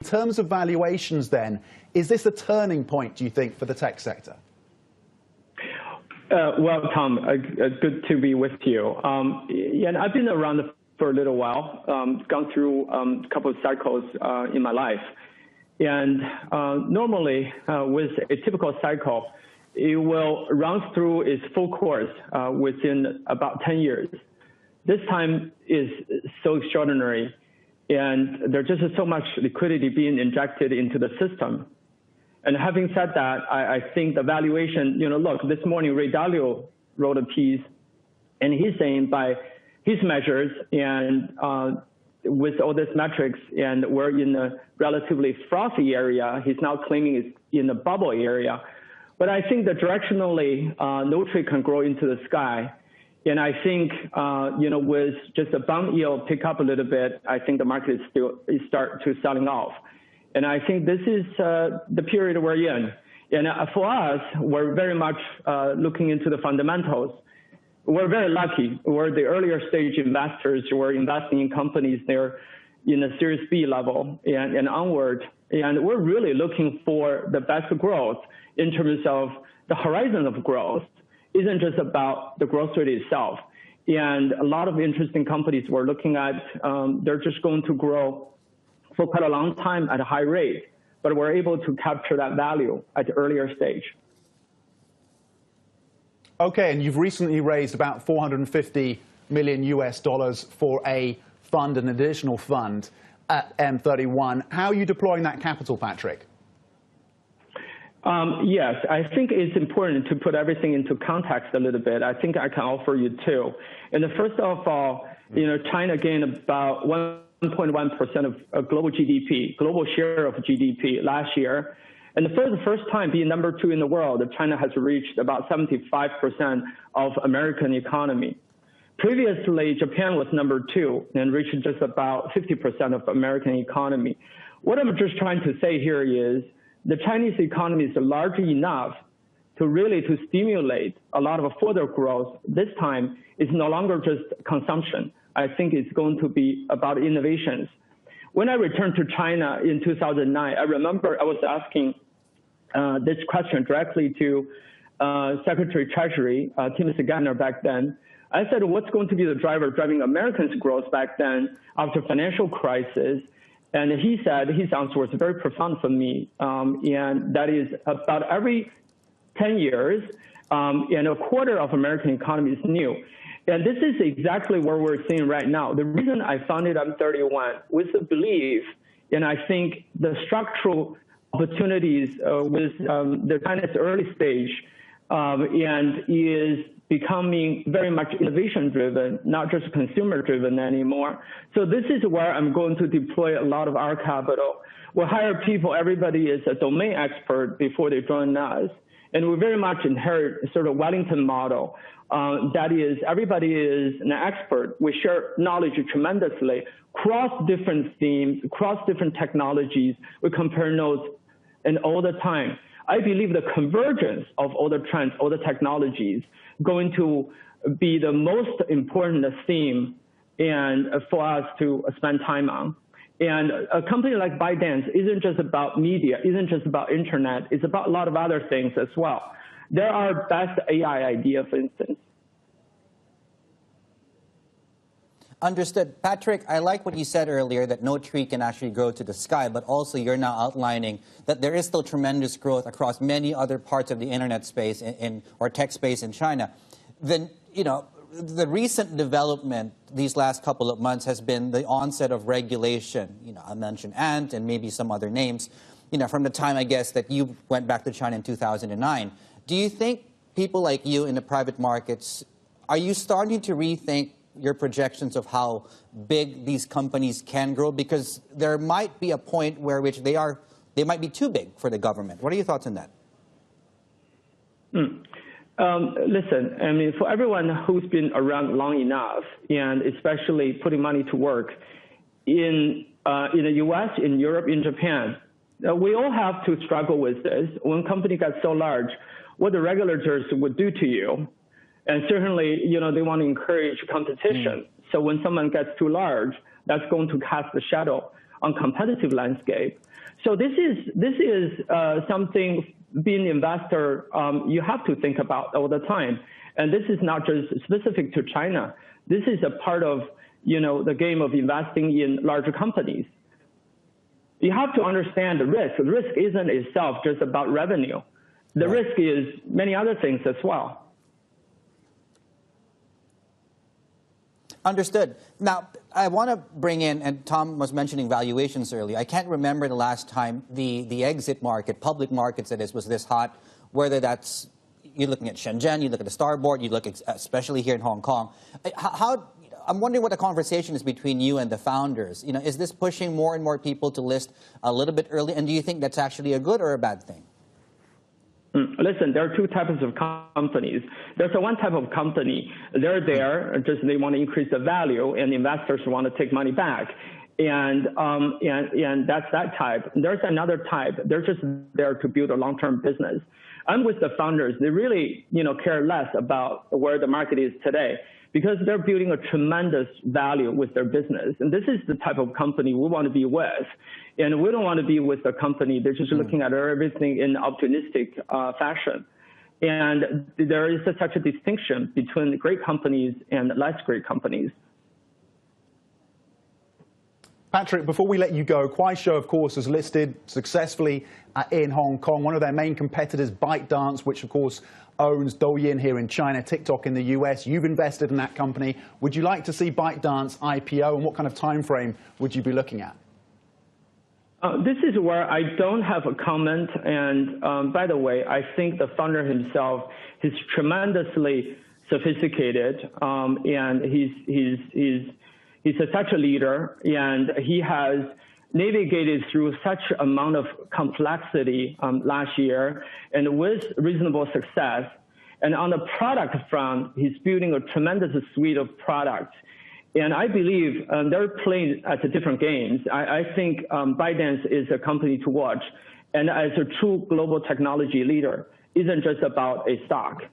In terms of valuations then, is this a turning point, do you think, for the tech sector? Well, Tom, good to be with you. Yeah, I've been around for a little while, gone through a couple of cycles in my life. And normally, with a typical cycle, it will run through its full course within about 10 years. This time is so extraordinary, and there's just so much liquidity being injected into the system. And having said that, I think the valuation, look, this morning Ray Dalio wrote a piece, and he's saying by his measures and with all these metrics, and we're in a relatively frothy area, he's now claiming it's in the bubble area. But I think that directionally, no trade can grow into the sky. And I think, with just a bond yield pick up a little bit, I think the market is start to selling off. And I think this is the period we're in. And for us, we're very much looking into the fundamentals. We're very lucky. We're the earlier stage investors. We're investing in companies there in the Series B level and onward. And we're really looking for the best growth in terms of the horizon of growth. Isn't just about the growth rate itself. And a lot of interesting companies we're looking at, they're just going to grow for quite a long time at a high rate, but we're able to capture that value at the earlier stage. Okay, and you've recently raised about $450 million US for a fund, an additional fund at M31. How are you deploying that capital, Patrick? Yes, I think it's important to put everything into context a little bit. I think I can offer you two. And first of all, China gained about 1.1% of global GDP, global share of GDP last year. And for the first time, being number 2 in the world, China has reached about 75% of American economy. Previously, Japan was number 2 and reached just about 50% of American economy. What I'm just trying to say here is the Chinese economy is large enough to stimulate a lot of further growth. This time, it's no longer just consumption. I think it's going to be about innovations. When I returned to China in 2009, I remember I was asking this question directly to Secretary Treasury, Timothy Geithner back then. I said, what's going to be the driver driving Americans' growth back then after financial crisis? And he said, his answer was very profound for me, and that is about every 10 years, and a quarter of American economy is new. And this is exactly what we're seeing right now. The reason I founded M31 with the belief, and I think the structural opportunities with the China's early stage and is becoming very much innovation-driven, not just consumer-driven anymore. So this is where I'm going to deploy a lot of our capital. We'll hire people, everybody is a domain expert before they join us. And we very much inherit sort of Wellington model. That is, everybody is an expert. We share knowledge tremendously, cross different themes, cross different technologies. We compare notes, and all the time. I believe the convergence of all the trends, all the technologies, going to be the most important theme and for us to spend time on. And a company like ByteDance isn't just about media, isn't just about internet, it's about a lot of other things as well. There are best AI idea, for instance. Understood. Patrick, I like what you said earlier, that no tree can actually grow to the sky, but also you're now outlining that there is still tremendous growth across many other parts of the internet space or tech space in China. Then, the recent development these last couple of months has been the onset of regulation. I mentioned Ant and maybe some other names, from the time, I guess, that you went back to China in 2009. Do you think people like you in the private markets, are you starting to rethink your projections of how big these companies can grow? Because there might be a point where which they might be too big for the government. What are your thoughts on that? Listen, I mean, for everyone who's been around long enough, and especially putting money to work in the U.S., in Europe, in Japan, we all have to struggle with this. When company gets so large, what the regulators would do to you. And certainly, they want to encourage competition. So when someone gets too large, that's going to cast a shadow on competitive landscape. So this is something, being an investor, you have to think about all the time. And this is not just specific to China. This is a part of, the game of investing in larger companies. You have to understand the risk. The risk isn't itself just about revenue. The risk is many other things as well. Understood. Now, I want to bring in, and Tom was mentioning valuations earlier. I can't remember the last time the exit market, public markets that is, was this hot, whether that's, you're looking at Shenzhen, you look at the Starboard, you look at, especially here in Hong Kong. I'm wondering what the conversation is between you and the founders. Is this pushing more and more people to list a little bit early, and do you think that's actually a good or a bad thing? Listen, there are two types of companies. There's one type of company, they're there, just they want to increase the value, and investors want to take money back. And that's that type. There's another type, they're just there to build a long-term business. I'm with the founders, they really care less about where the market is today, because they're building a tremendous value with their business. And this is the type of company we want to be with. And we don't want to be with a company that's just looking at everything in opportunistic fashion. And there is such a distinction between great companies and less great companies. Patrick, before we let you go, Kuaishou, of course, has listed successfully in Hong Kong. One of their main competitors, ByteDance, which, of course, owns Douyin here in China, TikTok in the US. You've invested in that company. Would you like to see ByteDance IPO, and what kind of time frame would you be looking at? This is where I don't have a comment. And by the way, I think the founder himself is tremendously sophisticated, and he's such a leader, and he has navigated through such amount of complexity last year, and with reasonable success. And on the product front, he's building a tremendous suite of products. And I believe they're playing at different games. I think ByteDance is a company to watch. And as a true global technology leader, isn't just about a stock.